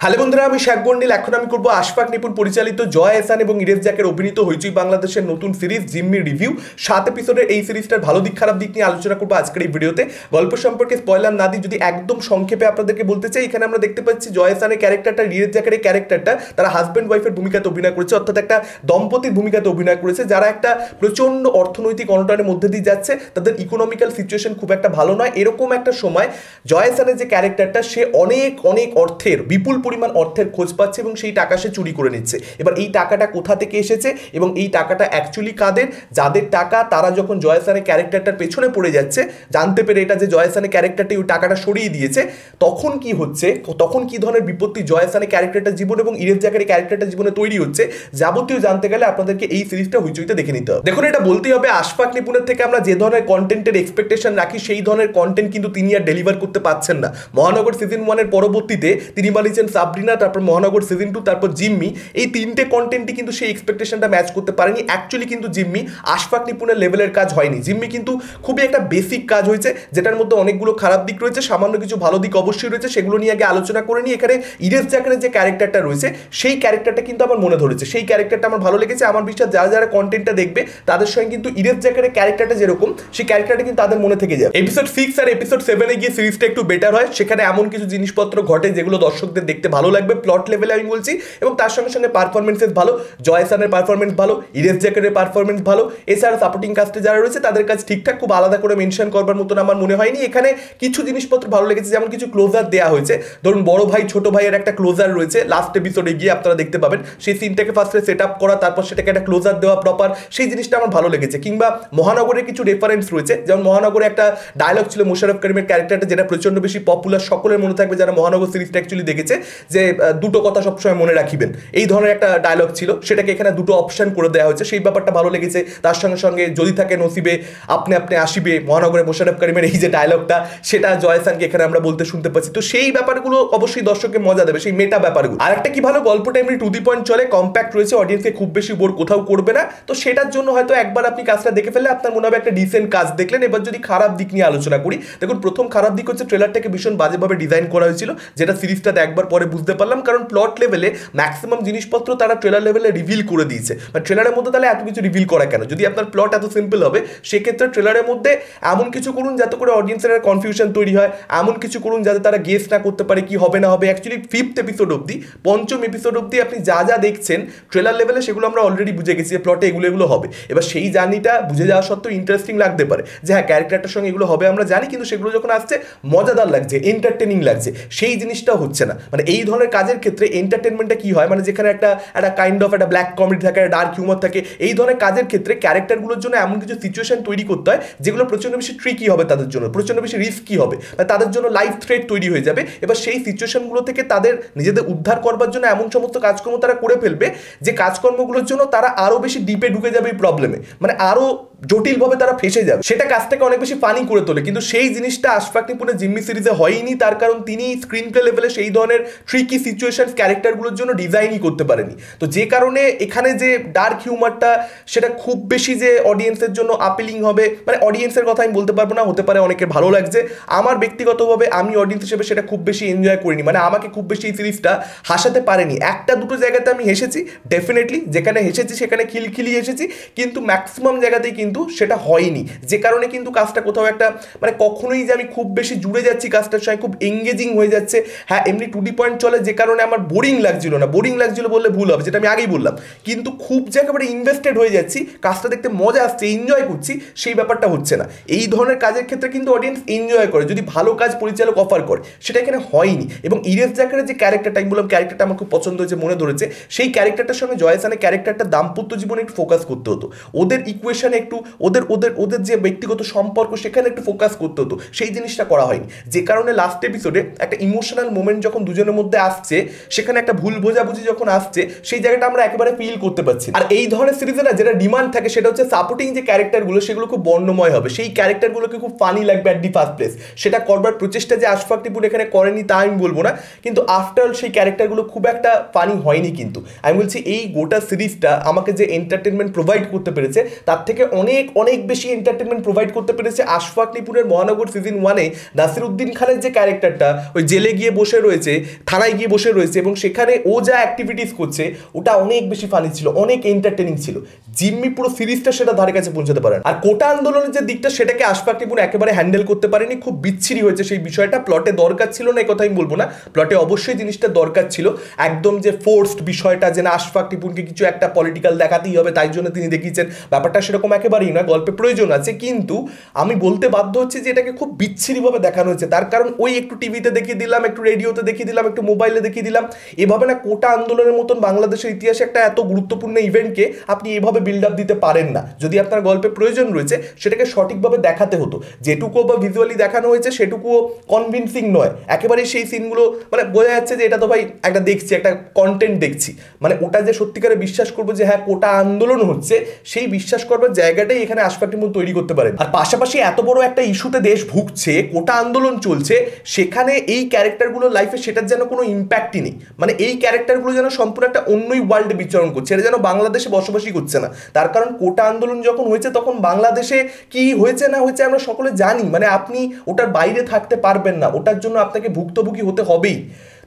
Hello বন্ধুরা, আমি শেখ গন্ডিল। এখন আমি করবো আশফাক নিপুণ পরিচালিত জয় এহসান এবং ইরেজ জাকের অভিনীত হইচই বাংলাদেশের নতুন সিরিজ জিম্মি রিভিউ 7 এপিসোডের এই সিরিজটার ভালো দিক খারাপ দিক নিয়ে আলোচনা করবো আজকের এই ভিডিওতে। গল্প সম্পর্কে স্পয়লার না দিই, যদি একদম সংক্ষেপে আপনাদেরকে বলতে চাই, এখানে আমরা দেখতে পাচ্ছি জয় এহসানের ক্যারেক্টারটা, ইরেজ জাকের এই ক্যারেক্টারটা তারা হাজব্যান্ড ওয়াইফের ভূমিকাতে অভিনয় করেছে, অর্থাৎ একটা দম্পতির ভূমিকাতে অভিনয় করেছে যারা একটা প্রচন্ড অর্থনৈতিক অনটনের মধ্যে দিয়ে যাচ্ছে। তাদের ইকোনমিক্যাল সিচুয়েশন খুব একটা ভালো নয়। এরকম একটা সময় জয় এহসানের যে ক্যারেক্টারটা, সে অনেক অনেক অর্থের, বিপুল পরিমাণ অর্থের খোঁজ পাচ্ছে এবং সেই টাকা সে চুরি করে নিচ্ছে। এবার এই টাকাটা কোথা থেকে এসেছে এবং এই টাকাটা অ্যাকচুয়ালি কাদের, যাদের টাকা, তারা যখন জয় এহসানের ক্যারেক্টারটার পেছনে পড়ে যাচ্ছে, জানতে পেরে এটা যে জয় এহসানের ক্যারেক্টারটি ওই টাকাটা সরিয়ে দিয়েছে, তখন কি হচ্ছে, তখন কি ধরনের বিপত্তি জয় এহসানের ক্যারেক্টারটার জীবন এবং ইরেজ জাকের ক্যারেক্টারটার জীবনে তৈরি হচ্ছে, যাবতীয় জানতে গেলে আপনাদেরকে এই সিরিজটা হইচইতে দেখে নিতে হবে। দেখুন, এটা বলতেই হবে, আশফাক নিপুণের থেকে আমরা যে ধরনের কন্টেন্টের এক্সপেকটেশন রাখি, সেই ধরনের কন্টেন্ট কিন্তু তিনি আর ডেলিভার করতে পারছেন না। মহানগর সিজন 1-এর পরবর্তীতে তিনি বানিয়েছেন সাবরিনা, তারপর মহানগর সিজন 2, তারপর জিম্মি। এই তিনটে কন্টেন্টই কিন্তু সেই এক্সপেকটেশনটা ম্যাচ করতে পারেনি। অ্যাকচুয়ালি কিন্তু জিম্মি আশফাক নিপুণের লেভেলের কাজ হয়নি। জিম্মি কিন্তু খুবই একটা বেসিক কাজ হয়েছে, যেটার মধ্যে অনেকগুলো খারাপ দিক রয়েছে, সামান্য কিছু ভালো দিক অবশ্যই রয়েছে, সেগুলো নিয়ে আগে আলোচনা করে নিই। এখানে ইরেজ জাকের যে ক্যারেক্টারটা রয়েছে, সেই ক্যারেক্টারটা কিন্তু আমার মনে ধরেছে, সেই ক্যারেক্টারটা আমার ভালো লেগেছে। আমার বিশ্বাস যারা যারা কন্টেন্টটা দেখবে তাদের সঙ্গে কিন্তু ইরেজ জাকের ক্যারেক্টারটা যেরকম, সেই ক্যারেক্টারটা কিন্তু তাদের মনে থেকে যায়। এপিসোড 6 আর এপিসোড 7-এ গিয়ে সিরিজটা একটু বেটার হয়। সেখানে এমন কিছু জিনিসপত্র ঘটে যেগুলো দর্শকদের দেখতে ভালো লাগবে, প্লট লেভেলে আমি বলছি, এবং তার সঙ্গে সঙ্গে পারফরমেন্সেস ভালো, জয় এহসানের পারফরমেন্স ভালো, ইরেজ জাকের পারফরমেন্স ভালো। এছাড়া সাপোর্টিং কাস্টে যারা রয়েছে তাদের কাছে ঠিকঠাক, খুব আলাদা করে মেনশন করবার মতন আমার মনে হয়নি। এখানে কিছু জিনিসপত্র ভালো লেগেছে, যেমন কিছু ক্লোজার দেওয়া হয়েছে। ধরুন, বড় ভাই ছোট ভাইয়ের একটা ক্লোজার রয়েছে, লাস্ট এপিসোডে গিয়ে আপনারা দেখতে পাবেন। সেই সিনটাকে ফার্স্টে সেট আপ করা, তারপর সেটাকে একটা ক্লোজার দেওয়া প্রপার, সেই জিনিসটা আমার ভালো লেগেছে। কিংবা মহানগরের কিছু রেফারেন্স রয়েছে, যেমন মহানগরে একটা ডায়লগ ছিল মোশাররফ করিমের ক্যারেক্টারটা, যেটা প্রচন্ড বেশি পপুলার, সকলের মনে থাকবে যারা মহানগর সিরিজটা অ্যাকচুয়ালি দেখেছে, যে দুটো কথা সবসময় মনে রাখিবেন, এই ধরনের একটা ডায়লগ ছিল। সেটাকে এখানে দুটো অপশন করে দেওয়া হয়েছে, সেই ব্যাপারটা ভালো লেগেছে। তার সঙ্গে সঙ্গে যদি থাকে নসিবে আপনি আপনি আসিবে, মহানগরে মোশাররফ করিমের এই যে ডায়লগটা, সেটা জয় এহসানকে এখানে আমরা বলতে শুনতে পাচ্ছি। তো সেই ব্যাপারগুলো অবশ্যই দর্শককে মজা দেবে, সেই মেটা ব্যাপারগুলো। আর একটা কি ভালো, গল্পটা এমনি টু দি পয়েন্ট চলে, কম্প্যাক্ট রয়েছে, অডিয়েন্সকে খুব বেশি বোর কোথাও করবে না। তো সেটার জন্য হয়তো একবার আপনি কাজটা দেখে ফেললে আপনার মনে হবে একটা ডিসেন্ট কাজ দেখলেন। এবার যদি খারাপ দিক নিয়ে আলোচনা করি, দেখুন, প্রথম খারাপ দিক হচ্ছে ট্রেলারটাকে ভীষণ বাজেভাবে ডিজাইন করা হয়েছিল, যেটা সিরিজটাতে একবার পরে বুঝতে পারলাম। কারণ প্লট লেভেলে ম্যাক্সিমাম জিনিসপত্র তারা ট্রেলার লেভেলে রিভিল করে দিয়েছে। বা ট্রেলারের মধ্যে তাহলে এত কিছু রিভিল করা কেন? যদি আপনার প্লট এত সিম্পল হবে, সেক্ষেত্রে ট্রেলারের মধ্যে এমন কিছু করুন যাতে করে অডিয়েন্সের কনফিউশন তৈরি হয়, এমন কিছু করুন যাতে তারা গেস না করতে পারে কি হবে না হবে। অ্যাকচুয়ালি 5th এপিসোড অবধি, 5ম এপিসোড অবধি আপনি যা যা দেখছেন ট্রেলার লেভেলে, সেগুলো আমরা অলরেডি বুঝে গেছি যে প্লটে এগুলো এগুলো হবে। এবার সেই জার্নিটা বুঝে যাওয়া সত্ত্বেও ইন্টারেস্টিং লাগতে পারে, যে হ্যাঁ কারেক্টারটার সঙ্গে এগুলো হবে আমরা জানি, কিন্তু সেগুলো যখন আসছে মজাদার লাগছে, এন্টারটেনিং লাগছে, সেই জিনিসটা হচ্ছে না। মানে এই ধরনের কাজের ক্ষেত্রে এন্টারটেনমেন্টটা কি হয়, মানে যেখানে একটা একটা কাইন্ড অফ একটা ব্ল্যাক কমেডি থাকে, ডার্ক হিউমার থাকে, এই ধরনের কাজের ক্ষেত্রে ক্যারেক্টারগুলোর জন্য এমন কিছু সিচুয়েশন তৈরি করতে হয় যেগুলো প্রচন্ড বেশি ট্রিকি হবে তাদের জন্য, প্রচন্ড বেশি রিস্কি হবে, তাদের জন্য লাইফ থ্রেট তৈরি হয়ে যাবে। এবার সেই সিচুয়েশনগুলো থেকে তাদের নিজেদের উদ্ধার করবার জন্য এমন সমস্ত কাজকর্ম তারা করে ফেলবে, যে কাজকর্মগুলোর জন্য তারা আরো বেশি ডিপে ঢুকে যাবে এই প্রবলেমে, মানে আরো জটিলভাবে তারা ফেসে যাবে। সেটা কাজটাকে অনেক বেশি ফানি করে তোলে, কিন্তু সেই জিনিসটা আশফাক নিপুণের জিম্মি সিরিজে হয়নি। তার কারণ তিনি স্ক্রিন প্লে লেভেলে সেই ধরনের ট্রিকি সিচুয়েশন ক্যারেক্টারগুলোর জন্য ডিজাইনই করতে পারেনি। তো যে কারণে এখানে যে ডার্ক হিউমারটা, সেটা খুব বেশি যে অডিয়েন্সের জন্য আপিলিং হবে, মানে অডিয়েন্সের কথা আমি বলতে পারবো না, হতে পারে অনেকের ভালো লাগছে। আমার ব্যক্তিগতভাবে আমি অডিয়েন্স হিসেবে সেটা খুব বেশি এনজয় করিনি, মানে আমাকে খুব বেশি এই সিরিজটা হাসাতে পারেনি। একটা দুটো জায়গাতে আমি হেসেছি ডেফিনেটলি, যেখানে হেসেছি সেখানে খিলখিলি হেসেছি, কিন্তু ম্যাক্সিমাম জায়গাতেই কিন্তু সেটা হয়নি। যে কারণে কিন্তু কাজটা কোথাও একটা, মানে কখনোই যে আমি খুব বেশি জুড়ে যাচ্ছি কাজটার সঙ্গে, খুব এঙ্গেজিং হয়ে যাচ্ছে, হ্যাঁ এমনি টু ডি পয়েন্ট চলে, যে কারণে আমার বোরিং লাগছিল না। বোরিং লাগছিল বললে ভুল হবে, যেটা আমি আগেই বললাম, কিন্তু খুব যে একেবারে ইনভেস্টেড হয়ে যাচ্ছি, কাজটা দেখতে মজা আসছে, এনজয় করছি, সেই ব্যাপারটা হচ্ছে না। এই ধরনের কাজের ক্ষেত্রে কিন্তু অডিয়েন্স এনজয় করে যদি ভালো কাজ পরিচালক অফার করে, সেটা এখানে হয়নি। এবং ইরেজ জাকের যে ক্যারেক্টারটা, আমি বললাম ক্যারেক্টারটা আমার খুব পছন্দ হয়েছে, মনে ধরেছে, সেই ক্যারেক্টারটার সঙ্গে জয় এহসানের ক্যারেক্টারটা দাম্পত্য জীবনে একটু ফোকাস করতে হতো, ওদের ইকুয়েশনে একটু, ওদের ওদের ওদের যে ব্যক্তিগত সম্পর্ক সেখানে একটু ফোকাস করতে হতো, সেই জিনিসটা করা হয়নি। যে কারণে লাস্ট এপিসোডে একটা ইমোশনাল মোমেন্ট যখন দুজনের মধ্যে আসছে, সেখানে একটা ভুল বোঝাবুঝি যখন আসছে, সেই জায়গাটা আমরা একেবারে ফিল করতে পারছি। আর এই ধরনের সিরিজে না যেটা ডিমান্ড থাকে, সেটা হচ্ছে সাপোর্টিং যে ক্যারেক্টারগুলো, সেগুলো খুব বর্ণময় হবে, সেই ক্যারেক্টারগুলোকে খুব ফানি লাগবে অ্যাট দি ফার্স্ট প্লেস। সেটা করবার প্রচেষ্টা যে আশফাক নিপুণ এখানে করেনি তা আমি বলবো না, কিন্তু আফটার অল সেই ক্যারেক্টারগুলো খুব একটা ফানি হয়নি। কিন্তু আমি বলছি এই গোটা সিরিজটা আমাকে যে এন্টারটেনমেন্ট প্রোভাইড করতে পেরেছে, তার থেকে অনেক অনেক বেশি এন্টারটেনমেন্ট প্রোভাইড করতে পেরেছে আশফাক নিপুণের মহানগর সিজন 1-এ নাসিরউদ্দিন খানের যে ক্যারেক্টারটা ওই জেলে গিয়ে বসে রয়েছে, থানায় গিয়ে বসে রয়েছে এবং সেখানে ও যা অ্যাক্টিভিটিস করছে ওটা অনেক বেশি ফানি ছিল, অনেক এন্টারটেনিং ছিল। জিম্মি পুরো সিরিজটা সেটা ধারে কাছে পৌঁছাতে পারেন। আর কোটা আন্দোলনের যে দিকটা সেটাকে আশফাক নিপুণ একেবারে হ্যান্ডেল করতে পারেনি, খুব বিচ্ছিরি হয়েছে সেই বিষয়টা। প্লটে দরকার ছিল না এই কথা আমি বলবো না, প্লটে অবশ্যই জিনিসটা দরকার ছিল। একদম যে ফোর্সড বিষয়টা যে না আশফাক নিপুণকে কিছু একটা পলিটিক্যাল দেখাতেই হবে তাই জন্য তিনি দেখিয়েছেন, ব্যাপারটা সেরকম একেবারেই না। গল্পে প্রয়োজন আছে, কিন্তু আমি বলতে বাধ্য হচ্ছি যে এটাকে খুব বিচ্ছিরিভাবে দেখানো হয়েছে। তার কারণ ওই একটু টিভিতে দেখিয়ে দিলাম, একটু রেডিওতে দেখিয়ে দিলাম, একটু মোবাইলে দেখিয়ে দিলাম, এভাবে না কোটা আন্দোলনের মতন বাংলাদেশের ইতিহাসে একটা এত গুরুত্বপূর্ণ ইভেন্টকে আপনি এভাবে বিল্ড আপ দিতে পারেন না। যদি আপনার গল্পে প্রয়োজন রয়েছে সেটাকে সঠিকভাবে দেখাতে হতো। যেটুকু বা ভিজুয়ালি দেখানো হয়েছে সেটুকুও কনভিনসিং নয় একেবারে। সেই সিনগুলো মানে বোঝা যাচ্ছে যে এটা তো ভাই একটা দেখছি, একটা কন্টেন্ট দেখছি, মানে ওটা যে সত্যিকারে বিশ্বাস করবো যে হ্যাঁ কোটা আন্দোলন হচ্ছে সেই বিশ্বাস করবার জায়গাটাই এখানে আশফাক নিপুণ তৈরি করতে পারেন। আর পাশাপাশি এত বড় একটা ইস্যুতে দেশ ভুগছে, কোটা আন্দোলন চলছে, সেখানে এই ক্যারেক্টারগুলোর লাইফে সেটার যেন কোনো ইম্প্যাক্টই নেই। মানে এই ক্যারেক্টারগুলো যেন সম্পূর্ণ একটা অন্যই ওয়ার্ল্ডে বিচরণ করছে, এটা যেন বাংলাদেশে বসবাসই করছে না। তার কারণ কোটা আন্দোলন যখন হয়েছে তখন বাংলাদেশে কি হয়েছে না হয়েছে আমরা সকলে জানি, মানে আপনি ওটার বাইরে থাকতে পারবেন না, ওটার জন্য আপনাকে ভুক্তভোগী হতে হবেই।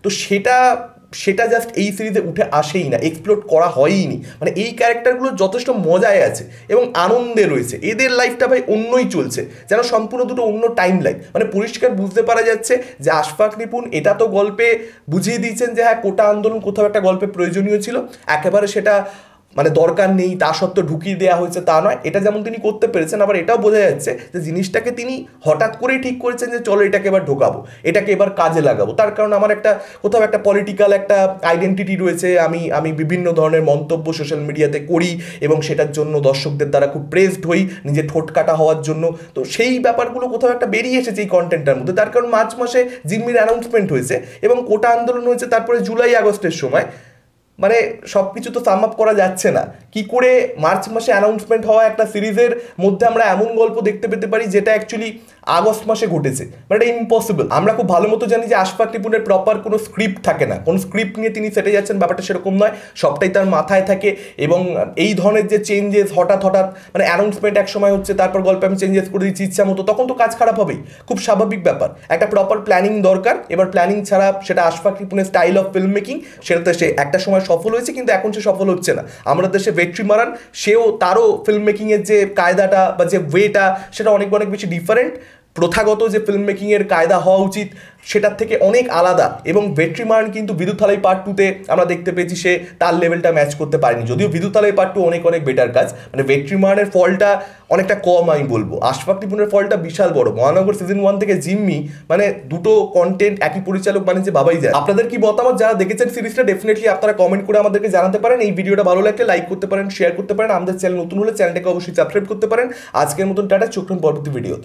তো সেটা জাস্ট এই সিরিজে উঠে আসেই না, এক্সপ্লোর করা হয়ইনি। মানে এই ক্যারেক্টারগুলো যথেষ্ট মজায় আছে এবং আনন্দে রয়েছে, এদের লাইফটা ভাই অন্যই চলছে, যেন সম্পূর্ণ দুটো অন্য টাইম লাইন। মানে পরিষ্কার বুঝতে পারা যাচ্ছে যে আশফাক নিপুণ এটা তো গল্পে বুঝিয়ে দিয়েছেন যে হ্যাঁ কোটা আন্দোলন কোথাও একটা গল্পে প্রয়োজনীয় ছিল, একেবারে সেটা মানে দরকার নেই তা সত্ত্বেও ঢুকিয়ে দেওয়া হয়েছে তা নয়। এটা যেমন তিনি করতে পেরেছেন, আবার এটাও বোঝা যাচ্ছে যে জিনিসটাকে তিনি হঠাৎ করেই ঠিক করেছেন যে চলো এটাকে এবার ঢোকাবো, এটাকে এবার কাজে লাগাবো। তার কারণ আমার একটা কোথাও একটা পলিটিক্যাল একটা আইডেন্টিটি রয়েছে, আমি বিভিন্ন ধরনের মন্তব্য সোশ্যাল মিডিয়াতে করি এবং সেটার জন্য দর্শকদের দ্বারা খুব প্রেসড হই নিজে ঠোঁট কাটা হওয়ার জন্য। তো সেই ব্যাপারগুলো কোথাও একটা বেরিয়ে এসেছে এই কন্টেন্টটার মধ্যে। তার কারণ মার্চ মাসে জিম্মির অ্যানাউন্সমেন্ট হয়েছে এবং কোটা আন্দোলন হয়েছে তারপরে জুলাই আগস্টের সময়। মানে সব কিছু তো সাম আপ করা যাচ্ছে না, কি করে মার্চ মাসে অ্যানাউন্সমেন্ট হওয়া একটা সিরিজের মধ্যে আমরা এমন গল্প দেখতে পেতে পারি যেটা অ্যাকচুয়ালি আগস্ট মাসে ঘটেছে, মানে এটা ইম্পসিবল। আমরা খুব ভালো মতো জানি যে আশফাক নিপুণের প্রপার কোনো স্ক্রিপ্ট থাকে না, কোনো স্ক্রিপ্ট নিয়ে তিনি সেটে যাচ্ছেন, ব্যাপারটা সেরকম নয়, সবটাই তার মাথায় থাকে। এবং এই ধরনের যে চেঞ্জেস হঠাৎ মানে অ্যানাউন্সমেন্ট এক সময় হচ্ছে তারপর গল্পে আমি চেঞ্জেস করে দিচ্ছি ইচ্ছা মতো, তখন তো কাজ খারাপ হবেই, খুব স্বাভাবিক ব্যাপার। একটা প্রপার প্ল্যানিং দরকার। এবার প্ল্যানিং ছাড়া সেটা আশফাক নিপুণের স্টাইল অফ ফিল্ম মেকিং, সেটাতে সে একটা সময় সফল হয়েছে কিন্তু এখন সে সফল হচ্ছে না। আমাদের দেশে ভেট্রিমারান, সেও তারও ফিল্ম মেকিংয়ের যে কায়দাটা বা যে ওয়েটা সেটা অনেক অনেক বেশি ডিফারেন্ট। প্রথাগত যে ফিল্ম মেকিংয়ের কায়দা হওয়া উচিত সেটার থেকে অনেক আলাদা। এবং ভেট্রিমারান কিন্তু বিদুথালাই পার্ট 2-তে আমরা দেখতে পেয়েছি সে তার লেভেলটা ম্যাচ করতে পারেনি, যদিও বিদুথালাই পার্ট 2 অনেক অনেক বেটার কাজ। মানে ভেট্রিমারানের ফলটা অনেকটা কম আমি বলবো, আশফাক নিপুণের ফলটা বিশাল বড়। মহানগর সিজন 1 থেকে জিম্মি, মানে দুটো কন্টেন্ট একই পরিচালক মানে যে ভাবাই যায়। আপনাদের কি মতামত যারা দেখেছেন সিরিজটা ডেফিনেটলি আপনারা কমেন্ট করে আমাদেরকে জানাতে পারেন। এই ভিডিওটা ভালো লাগলে লাইক করতে পারেন, শেয়ার করতে পারেন। আমাদের চ্যানেল নতুন হলে চ্যানেলটাকে অবশ্যই সাবস্ক্রাইব করতে পারেন। আজকের মতন টাটা, চোখ রাখুন পরবর্তী ভিডিও।